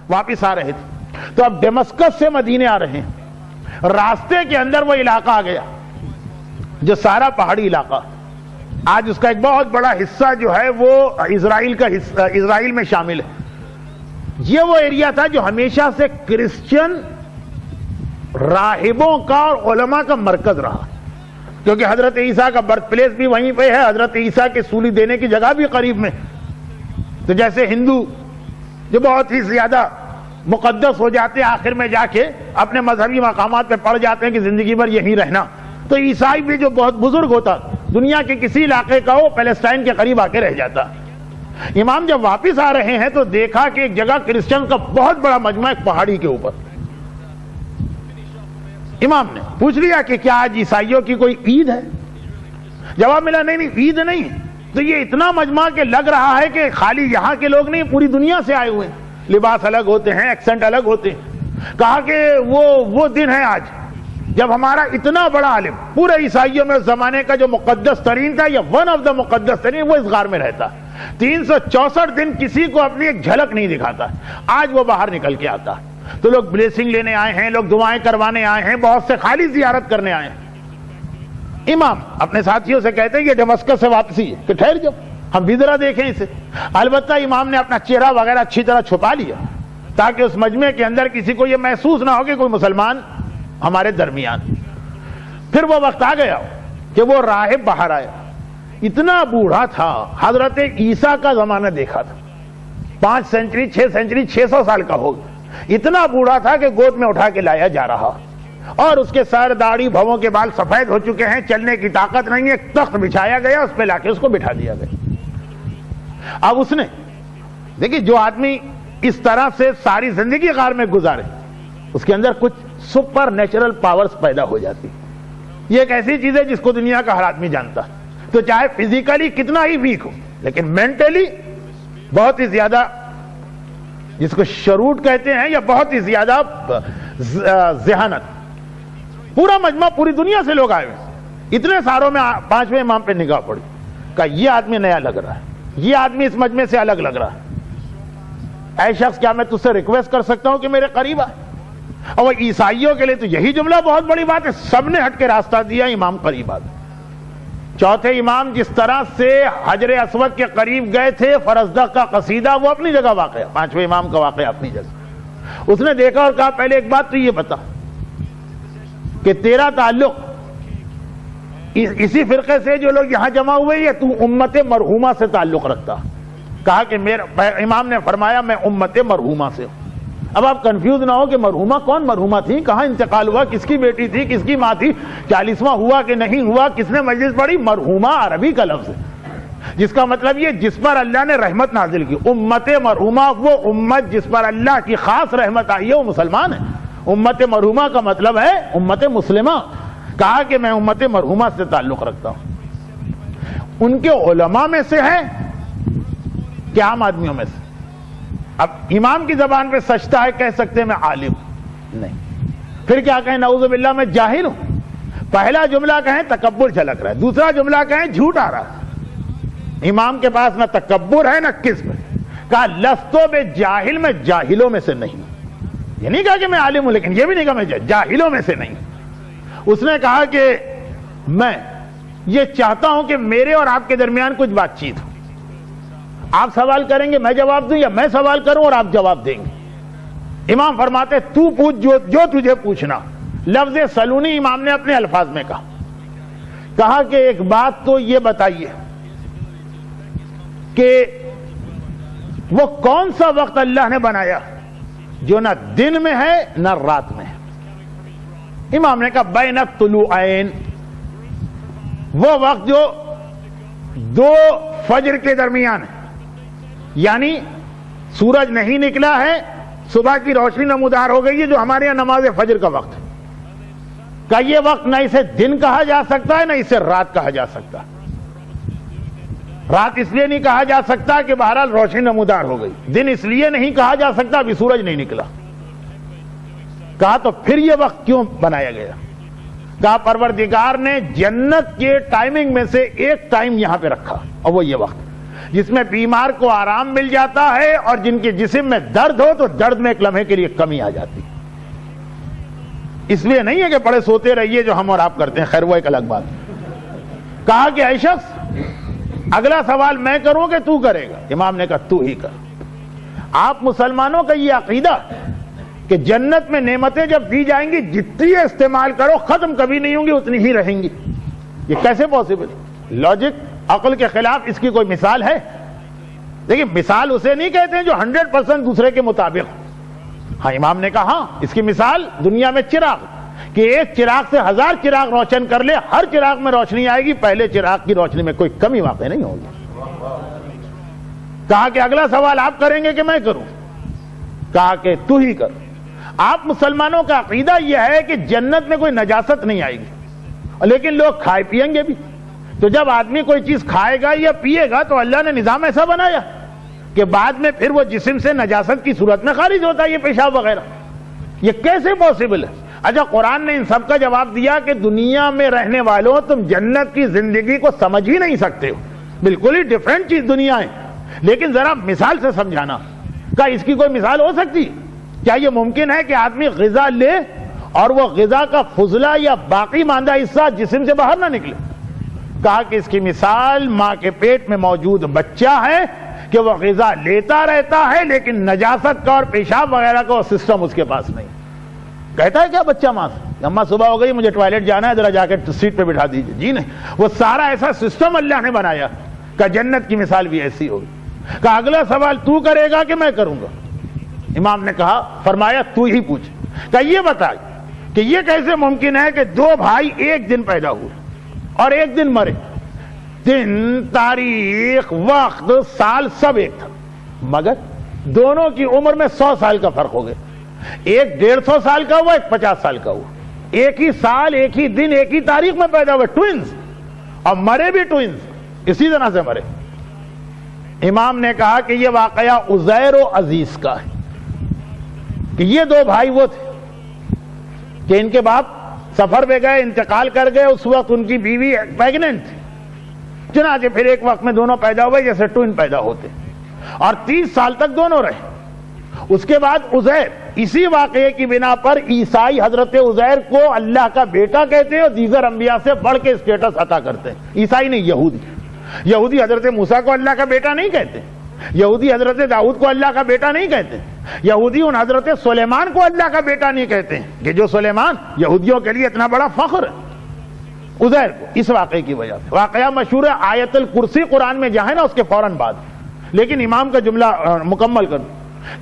واپس آ رہے تھے تو اب ڈیمسکس سے مدینے آ رہے ہیں، راستے کے اندر وہ علاقہ آ گیا جو سارا پہاڑی علاقہ، آج اس کا ایک بہت بڑا حصہ جو ہے وہ اسرائیل میں شامل ہے۔ یہ وہ ایریا تھا جو ہمیشہ سے کرسچن راہبوں کا اور علماء کا مرکز رہا، کیونکہ حضرت عیسیٰ کا برتھ پلیس بھی وہیں پہ ہے، حضرت عیسیٰ کے سولی دینے کی جگہ بھی قریب میں۔ تو جیسے ہندو جو بہت ہی زیادہ مقدس ہو جاتے ہیں، آخر میں جا کے اپنے مذہبی مقامات پہ پڑ جاتے ہیں کہ زندگی بھر یہیں رہنا، تو عیسائی بھی جو بہت بزرگ ہوتا دنیا کے کسی علاقے کا وہ پیلسٹائن کے قریب آ کے رہ جاتا۔ امام جب واپس آ رہے ہیں تو دیکھا کہ ایک جگہ کرسچن کا بہت بڑا مجمع ایک پہاڑی کے اوپر۔ امام نے پوچھ لیا کہ کیا آج عیسائیوں کی کوئی عید ہے؟ جواب ملا نہیں عید نہیں، تو یہ اتنا مجمع کہ لگ رہا ہے کہ خالی یہاں کے لوگ نہیں، پوری دنیا سے آئے ہوئے ہیں، لباس الگ ہوتے ہیں، ایکسنٹ الگ ہوتے ہیں۔ کہا کہ وہ دن ہے آج جب ہمارا اتنا بڑا عالم پورے عیسائیوں میں اس زمانے کا جو مقدس ترین تھا یا ون آف دا مقدس ترین، وہ اس غار میں رہتا، 364 دن کسی کو اپنی ایک جھلک نہیں دکھاتا، آج وہ باہر نکل کے آتا۔ تو لوگ بلیسنگ لینے آئے ہیں، لوگ دعائیں کروانے آئے ہیں، بہت سے خالی زیارت کرنے آئے ہیں۔ امام اپنے ساتھیوں سے کہتے ہیں یہ ڈیمسکس سے واپسی ہے کہ ٹھہر جاؤ ہم بھی ذرا دیکھیں اسے۔ البتہ امام نے اپنا چہرہ وغیرہ اچھی طرح چھپا لیا تاکہ اس مجمع کے اندر کسی کو یہ محسوس نہ ہو کہ کوئی مسلمان ہمارے درمیان۔ پھر وہ وقت آ گیا کہ وہ راہب باہر آیا، اتنا بوڑھا تھا، حضرت عیسیٰ کا زمانہ دیکھا تھا، 5 سینچری 6 سینچری 600 سال کا ہوگا، اتنا بوڑھا تھا کہ گود میں اٹھا کے لایا جا رہا، اور اس کے سر داڑھی بھووں کے بال سفید ہو چکے ہیں، چلنے کی طاقت نہیں ہے، ایک تخت بچھایا گیا، اس پہ لا کے اس کو بٹھا دیا گیا۔ اب اس نے دیکھیے جو آدمی اس طرح سے ساری زندگی غار میں گزارے، اس کے اندر کچھ سپر نیچرل پاورز پیدا ہو جاتی، یہ ایک ایسی چیز ہے جس کو دنیا کا ہر آدمی جانتا، تو چاہے فزیکلی کتنا ہی ویک ہو لیکن مینٹلی بہت ہی زیادہ، جس کو شروٹ کہتے ہیں، یا بہت ہی زیادہ ذہانت۔ پورا مجمع پوری دنیا سے لوگ آئے ہوئے، اتنے ساروں میں 5ویں امام پہ نگاہ پڑی، کہا یہ آدمی نیا لگ رہا ہے، یہ آدمی اس مجمع سے الگ لگ رہا ہے، اے شخص کیا میں تجھ سے ریکویسٹ کر سکتا ہوں کہ میرے قریب آئے؟ اور عیسائیوں کے لیے تو یہی جملہ بہت بڑی بات ہے، سب نے ہٹ کے راستہ دیا، امام قریب آ گئے۔ چوتھے امام جس طرح سے حجر اسود کے قریب گئے تھے، فرزدق کا قصیدہ وہ اپنی جگہ واقع ہے، 5ویں امام کا واقعہ اپنی جگہ۔ اس نے دیکھا اور کہا پہلے ایک بات تو یہ بتا کہ تیرا تعلق اسی فرقے سے جو لوگ یہاں جمع ہوئے یا تو امت مرحومہ سے تعلق رکھتا؟ کہا کہ امام نے فرمایا میں امت مرحومہ سے ہوں۔ اب آپ کنفیوز نہ ہو کہ مرحومہ کون مرحومہ تھی، کہاں انتقال ہوا، کس کی بیٹی تھی، کس کی ماں تھی، 40واں ہوا کہ نہیں ہوا، کس نے مجلس پڑھی؟ مرحومہ عربی کا لفظ ہے جس کا مطلب یہ جس پر اللہ نے رحمت نازل کی۔ امت مرحومہ وہ امت جس پر اللہ کی خاص رحمت آئی ہے، وہ مسلمان ہے۔ امت مرحومہ کا مطلب ہے امت مسلمہ۔ کہا کہ میں امت مرحومہ سے تعلق رکھتا ہوں، ان کے علماء میں سے ہے کہ عام آدمیوں میں سے؟ اب امام کی زبان پہ سچتا ہے، کہہ سکتے ہیں میں عالم نہیں، پھر کیا کہیں نعوذ باللہ میں جاہل ہوں۔ پہلا جملہ کہیں تکبر جھلک رہا ہے، دوسرا جملہ کہیں جھوٹ آ رہا ہے۔ امام کے پاس نہ تکبر ہے نہ کذب ہے، کہا لستو بے جاہل، میں جاہلوں میں سے نہیں۔ یہ نہیں کہا کہ میں عالم ہوں، لیکن یہ بھی نہیں کہا میں جاہلوں میں سے نہیں۔ اس نے کہا کہ میں یہ چاہتا ہوں کہ میرے اور آپ کے درمیان کچھ بات چیت ہو، آپ سوال کریں گے میں جواب دوں، یا میں سوال کروں اور آپ جواب دیں گے۔ امام فرماتے تو پوچھ جو تجھے پوچھنا۔ لفظ سلونی امام نے اپنے الفاظ میں کہا کہ ایک بات تو یہ بتائیے کہ وہ کون سا وقت اللہ نے بنایا جو نہ دن میں ہے نہ رات میں ہے؟ امام نے کہا بین الطلوعین، وہ وقت جو 2 فجر کے درمیان ہے، یعنی سورج نہیں نکلا ہے، صبح کی روشنی نمودار ہو گئی ہے، جو ہمارے یہاں نماز فجر کا وقت ہے۔ کہ یہ وقت نہ اسے دن کہا جا سکتا ہے نہ اسے رات کہا جا سکتا۔ رات اس لیے نہیں کہا جا سکتا کہ بہرحال روشنی نمودار ہو گئی، دن اس لیے نہیں کہا جا سکتا ابھی سورج نہیں نکلا۔ کہا تو پھر یہ وقت کیوں بنایا گیا؟ کہا پروردگار نے جنت کے ٹائمنگ میں سے ایک ٹائم یہاں پہ رکھا، اور وہ یہ وقت جس میں بیمار کو آرام مل جاتا ہے اور جن کے جسم میں درد ہو تو درد میں ایک لمحے کے لیے کمی آ جاتی ہے. اس لیے نہیں ہے کہ پڑے سوتے رہیے جو ہم اور آپ کرتے ہیں، خیر وہ ایک الگ بات. کہا کہ اے شخص اگلا سوال میں کروں کہ تو کرے گا؟ امام نے کہا تو ہی کر. آپ مسلمانوں کا یہ عقیدہ کہ جنت میں نعمتیں جب دی جائیں گی جتنی استعمال کرو ختم کبھی نہیں ہوں گی، اتنی ہی رہیں گی، یہ کیسے پاسبل؟ لاجک عقل کے خلاف اس کی کوئی مثال ہے؟ دیکھیں مثال اسے نہیں کہتے ہیں جو 100% دوسرے کے مطابق. ہاں امام نے کہا ہاں اس کی مثال دنیا میں چراغ، کہ ایک چراغ سے 1000 چراغ روشن کر لے، ہر چراغ میں روشنی آئے گی، پہلے چراغ کی روشنی میں کوئی کمی واقع نہیں ہوگی. کہا کہ اگلا سوال آپ کریں گے کہ میں کروں؟ کہا کہ تو ہی کر. آپ مسلمانوں کا عقیدہ یہ ہے کہ جنت میں کوئی نجاست نہیں آئے گی، لیکن لوگ کھائے پیئیں گے بھی. تو جب آدمی کوئی چیز کھائے گا یا پیے گا تو اللہ نے نظام ایسا بنایا کہ بعد میں پھر وہ جسم سے نجاست کی صورت میں خارج ہوتا ہے، یہ پیشاب وغیرہ. یہ کیسے پاسبل ہے؟ اچھا قرآن نے ان سب کا جواب دیا کہ دنیا میں رہنے والوں تم جنت کی زندگی کو سمجھ ہی نہیں سکتے ہو، بالکل ہی ڈیفرنٹ چیز دنیا ہے، لیکن ذرا مثال سے سمجھانا. کیا اس کی کوئی مثال ہو سکتی؟ کیا یہ ممکن ہے کہ آدمی غذا لے اور وہ غذا کا فضلہ یا باقی ماندہ حصہ جسم سے باہر نہ نکلے؟ کہا کہ اس کی مثال ماں کے پیٹ میں موجود بچہ ہے کہ وہ غذا لیتا رہتا ہے لیکن نجاست کا اور پیشاب وغیرہ کا سسٹم اس کے پاس نہیں. کہتا ہے کیا بچہ ماں سے اماں صبح ہو گئی مجھے ٹوائلٹ جانا ہے ذرا جا کے سیٹ پہ بٹھا دیجیے؟ جی نہیں، وہ سارا ایسا سسٹم اللہ نے بنایا کہ جنت کی مثال بھی ایسی ہوگی. کہ اگلا سوال تو کرے گا کہ میں کروں گا؟ امام نے کہا فرمایا تو ہی پوچھ. کہ یہ بتا کہ یہ کیسے ممکن ہے کہ دو بھائی ایک دن پیدا ہوئے اور ایک دن مرے، دن تاریخ وقت سال سب ایک تھا، مگر دونوں کی عمر میں 100 سال کا فرق ہو گیا. ایک 150 سال کا ہوا، ایک 50 سال کا ہوا، ایک ہی سال ایک ہی دن ایک ہی تاریخ میں پیدا ہوئے، ٹوئنز، اور مرے بھی ٹوئنز، اسی طرح سے مرے. امام نے کہا کہ یہ واقعہ عزیر و عزیز کا ہے کہ یہ دو بھائی وہ تھے کہ ان کے باپ سفر پہ گئے، انتقال کر گئے، اس وقت ان کی بیوی پیگننٹ تھی، چنانچہ پھر ایک وقت میں دونوں پیدا ہوئے جیسے ٹوئن پیدا ہوتے، اور 30 سال تک دونوں رہے. اس کے بعد عزیر، اسی واقعے کی بنا پر عیسائی حضرت عزیر کو اللہ کا بیٹا کہتے ہیں اور دیگر انبیاء سے بڑھ کے اسٹیٹس عطا کرتے ہیں. عیسائی نہیں، یہودی حضرت موسیٰ کو اللہ کا بیٹا نہیں کہتے، یہودی حضرت داؤد کو اللہ کا بیٹا نہیں کہتے، یہودی ان حضرت سلیمان کو اللہ کا بیٹا نہیں کہتے کہ جو سلیمان یہودیوں کے لیے اتنا بڑا فخر ہے. عزیر کو اس واقعے کی وجہ سے، واقعہ مشہور ہے آیت الکرسی قرآن میں جہاں ہے نا اس کے فوراً بعد، لیکن امام کا جملہ مکمل کر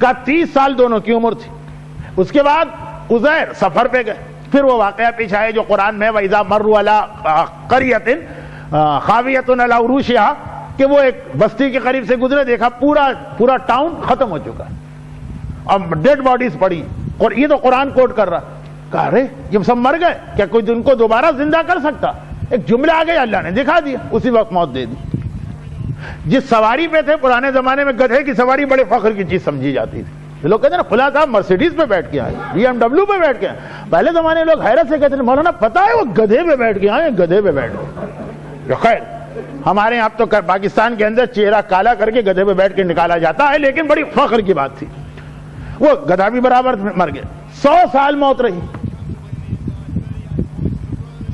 کہا 30 سال دونوں کی عمر تھی. اس کے بعد عزیر سفر پہ گئے، پھر وہ واقعہ پیش آئے جو قرآن میں وَإِذَا مَرُّوا عَلَىٰ قَرْيَةٍ خَاوِيَةٌ عَلَىٰ عُرُوشِهَا کہ وہ ایک بستی کے قریب سے گزرے، دیکھا پورا ٹاؤن ختم ہو چکا ہے اور ڈیڈ باڈیز پڑی، اور یہ تو قرآن کوٹ کر رہا. کہا رے یہ سب مر گئے، کیا کوئی ان کو دوبارہ زندہ کر سکتا؟ ایک جملہ آ گیا، اللہ نے دکھا دیا، اسی وقت موت دے دی. جس سواری پہ تھے پرانے زمانے میں گدھے کی سواری بڑے فخر کی چیز سمجھی جاتی تھی. لوگ کہتے ہیں نا فلاں صاحب مرسیڈیز پہ بیٹھ کے آئے، BMW پہ بیٹھ کے آئے. پہلے زمانے لوگ حیرت سے کہتے ہیں مولانا پتا ہے وہ گدھے پہ بیٹھ کے آئے، گدھے پہ بیٹھ کے. خیر ہمارے یہاں تو پاکستان کے اندر چہرہ کالا کر کے گدھے پہ بیٹھ کے نکالا جاتا ہے، لیکن بڑی فخر کی بات تھی. وہ گدھا بھی برابر مر گیا. 100 سال موت رہی،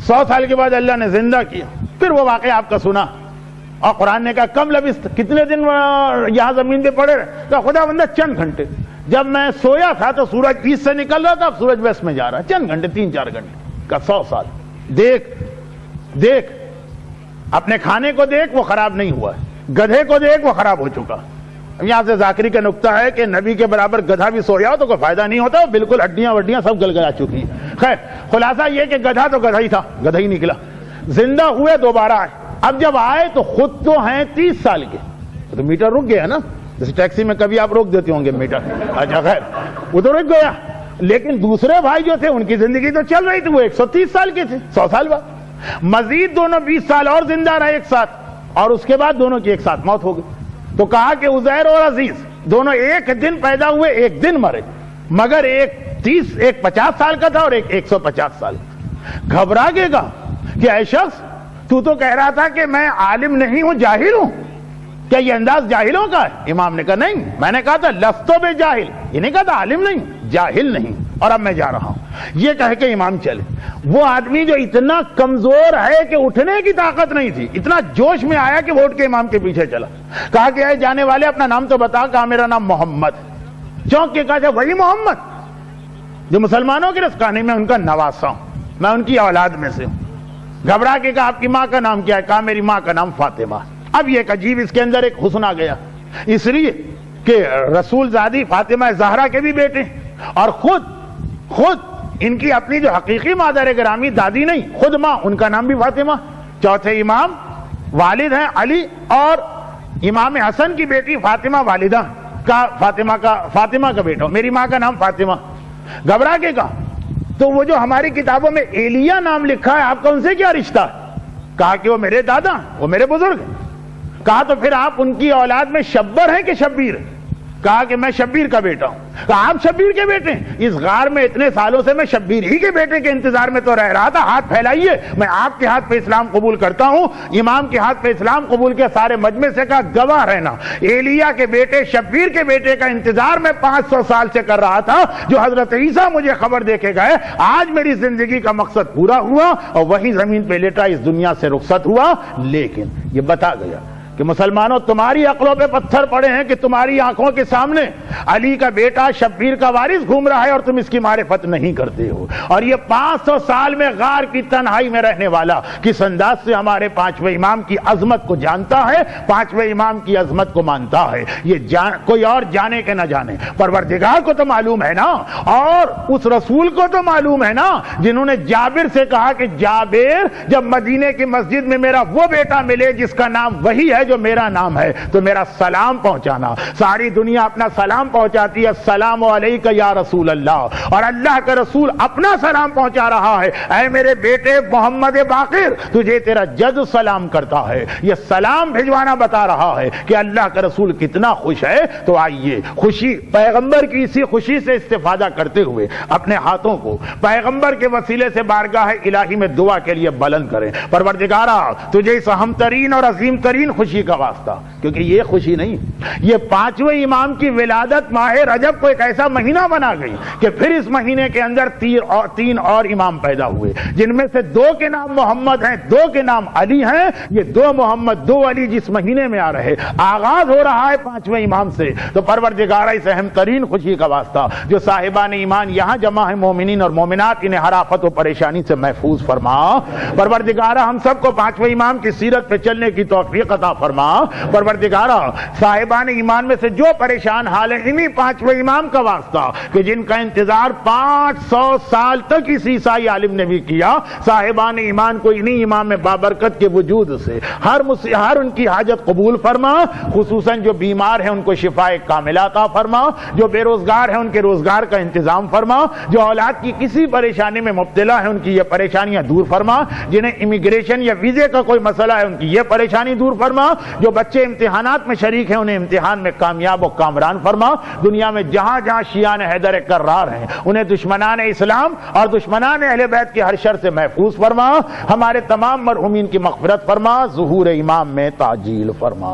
100 سال کے بعد اللہ نے زندہ کیا. پھر وہ واقعہ آپ کا سنا اور قرآن نے کہا کم لبثت، کتنے دن یہاں زمین پہ پڑے رہے؟ کہا خدا بندہ چند گھنٹے. جب میں سویا تھا تو سورج ایسٹ سے نکل رہا تھا، اب سورج ویسٹ میں جا رہا ہے، چند گھنٹے، 3-4 گھنٹے کا 100 سال. دیکھ اپنے کھانے کو دیکھ، وہ خراب نہیں ہوا ہے، گدھے کو دیکھ وہ خراب ہو چکا. یہاں سے ذاکری کا نقطہ ہے کہ نبی کے برابر گدھا بھی سویا ہو تو کوئی فائدہ نہیں ہوتا، بالکل ہڈیاں وڈیاں سب گلگلا چکی ہیں. خیر خلاصہ یہ کہ گدھا تو گدھا ہی تھا، گدھا ہی نکلا. زندہ ہوئے دوبارہ آئے. اب جب آئے تو خود تو ہیں 30 سال کے، تو میٹر رک گیا نا، جیسے ٹیکسی میں کبھی آپ روک دیتے ہوں گے میٹر. اچھا خیر وہ تو رک گیا، لیکن دوسرے بھائی جو تھے ان کی زندگی تو چل رہی تھی، وہ 130 سال کے تھے، 100 سال بعد. مزید دونوں 20 سال اور زندہ رہے ایک ساتھ، اور اس کے بعد دونوں کی ایک ساتھ موت ہو گئی. تو کہا کہ عزیر اور عزیز دونوں ایک دن پیدا ہوئے، ایک دن مرے، مگر ایک 50 سال کا تھا اور ایک 150 سال. گھبرا گے گا کہ اے شخص تو کہہ رہا تھا کہ میں عالم نہیں ہوں، جاہل ہوں، کیا یہ انداز جاہلوں کا ہے؟ امام نے کہا نہیں، میں نے کہا تھا لستو بے جاہل، یہ نہیں کہا تھا عالم نہیں، جاہل نہیں، اور اب میں جا رہا ہوں۔ یہ کہہ کے امام چلے۔ وہ آدمی جو اتنا کمزور ہے کہ اٹھنے کی طاقت نہیں تھی، اتنا جوش میں آیا کہ وہ اٹھ کے امام کے پیچھے چلا۔ کہا کہ اے جانے والے اپنا نام تو بتا۔ کہا میرا نام محمد۔ چونک کے کہا وہی محمد جو مسلمانوں کے رزق نہیں، میں ان کا نواسا ہوں، میں ان کی اولاد میں سے ہوں۔ گھبرا کے کہا آپ کی ماں کا نام کیا ہے؟ کہا میری ماں کا نام فاطمہ۔ اب یہ ایک عجیب اس کے اندر ایک حسن آ گیا، اس لیے کہ رسول زادی فاطمہ زہرا کے بھی بیٹے، اور خود ان کی اپنی جو حقیقی مادر گرامی دادی نہیں، خود ماں، ان کا نام بھی فاطمہ۔ چوتھے امام والد ہیں علی، اور امام حسن کی بیٹی فاطمہ والدہ کا فاطمہ کا بیٹا، میری ماں کا نام فاطمہ۔ گھبرا کے کہا تو وہ جو ہماری کتابوں میں ایلیا نام لکھا ہے آپ کا ان سے کیا رشتہ ہے؟ کہا کہ وہ میرے دادا، وہ میرے بزرگ ہیں۔ کہا تو پھر آپ ان کی اولاد میں شبر ہیں کہ شبیر ہیں؟ کہا کہ میں شبیر کا بیٹا ہوں۔ کہا آپ شبیر کے بیٹے ہیں؟ اس غار میں اتنے سالوں سے میں شبیر ہی کے بیٹے کے انتظار میں تو رہ رہا تھا، ہاتھ پھیلائیے، میں آپ کے ہاتھ پہ اسلام قبول کرتا ہوں۔ امام کے ہاتھ پہ اسلام قبول کیا، سارے مجمع سے کہا گواہ رہنا، ایلیا کے بیٹے شبیر کے بیٹے کا انتظار میں 500 سال سے کر رہا تھا، جو حضرت عیسیٰ مجھے خبر دے کے گئے۔ آج میری زندگی کا مقصد پورا ہوا، اور وہی زمین پہ لیٹا اس دنیا سے رخصت ہوا۔ لیکن یہ بتا گیا کہ مسلمانوں تمہاری عقلوں پہ پتھر پڑے ہیں کہ تمہاری آنکھوں کے سامنے علی کا بیٹا شبیر کا وارث گھوم رہا ہے اور تم اس کی معرفت نہیں کرتے ہو، اور یہ 500 سال میں غار کی تنہائی میں رہنے والا کس انداز سے ہمارے پانچویں امام کی عظمت کو جانتا ہے، پانچویں امام کی عظمت کو مانتا ہے۔ یہ کوئی اور جانے کہ نہ جانے، پروردگار کو تو معلوم ہے نا، اور اس رسول کو تو معلوم ہے نا جنہوں نے جابر سے کہا کہ جابر جب مدینے کی مسجد میں میرا وہ بیٹا ملے جس کا نام وہی ہے جو میرا نام ہے تو میرا سلام پہنچانا۔ ساری دنیا اپنا سلام پہنچاتی ہے، السلام علیکہ یا رسول اللہ، اور اللہ کا رسول اپنا سلام پہنچا رہا ہے، اے میرے بیٹے محمد باقر تجھے تیرا جد سلام کرتا ہے۔ یہ سلام بھجوانا بتا رہا ہے کہ اللہ کا رسول کتنا خوش ہے۔ تو آئیے خوشی، پیغمبر کی اسی خوشی سے استفادہ کرتے ہوئے اپنے ہاتھوں کو پیغمبر کے وسیلے سے بارگاہ الہی میں دعا کے لیے بلند کریں۔ پروردگارا تجھے اس اہم ترین اور عظیم ترین خوشی کا واسطہ، کیونکہ یہ خوشی نہیں، یہ پانچویں امام کی ولادت ماہ رجب کو ایک ایسا مہینہ بنا گئی کہ پھر اس مہینے کے اندر تین اور امام پیدا ہوئے، جن میں سے 2 کے نام محمد ہیں، 2 کے نام علی ہیں۔ یہ 2 محمد 2 علی جس مہینے میں آ رہے، آغاز ہو رہا ہے پانچویں امام سے۔ تو پروردگارہ اس اہم ترین خوشی کا واسطہ جو صاحبان ایمان یہاں جمع ہیں، مومنین اور مومنات، انہیں ہر آفت و پریشانی سے محفوظ فرما۔ پروردگارہ ہم سب کو پانچویں امام کی سیرت پہ چلنے کی توفیق عطا فرما۔ پروردگارہ صاحبان ایمان میں سے جو پریشان حال ہیں، انہی پانچویں امام کا واسطہ کہ جن کا انتظار 500 سال تک اس عیسائی عالم نے بھی کیا، صاحبان ایمان کو انہی امام میں بابرکت کے وجود سے ہر ان کی حاجت قبول فرما، خصوصاً جو بیمار ہیں ان کو شفائے کاملہ عطا فرما، جو بے روزگار ہیں ان کے روزگار کا انتظام فرما، جو اولاد کی کسی پریشانی میں مبتلا ہیں ان کی یہ پریشانیاں دور فرما، جنہیں امیگریشن یا ویزے کا کوئی مسئلہ ہے ان کی یہ پریشانی دور فرما، جو بچے امتحانات میں شریک ہیں انہیں امتحان میں کامیاب و کامران فرما۔ دنیا میں جہاں جہاں شیعان حیدر کرار ہیں انہیں دشمنان اسلام اور دشمنان اہل بیت کے ہر شر سے محفوظ فرما۔ ہمارے تمام مرحومین کی مغفرت فرما، ظہور امام میں تعجیل فرما۔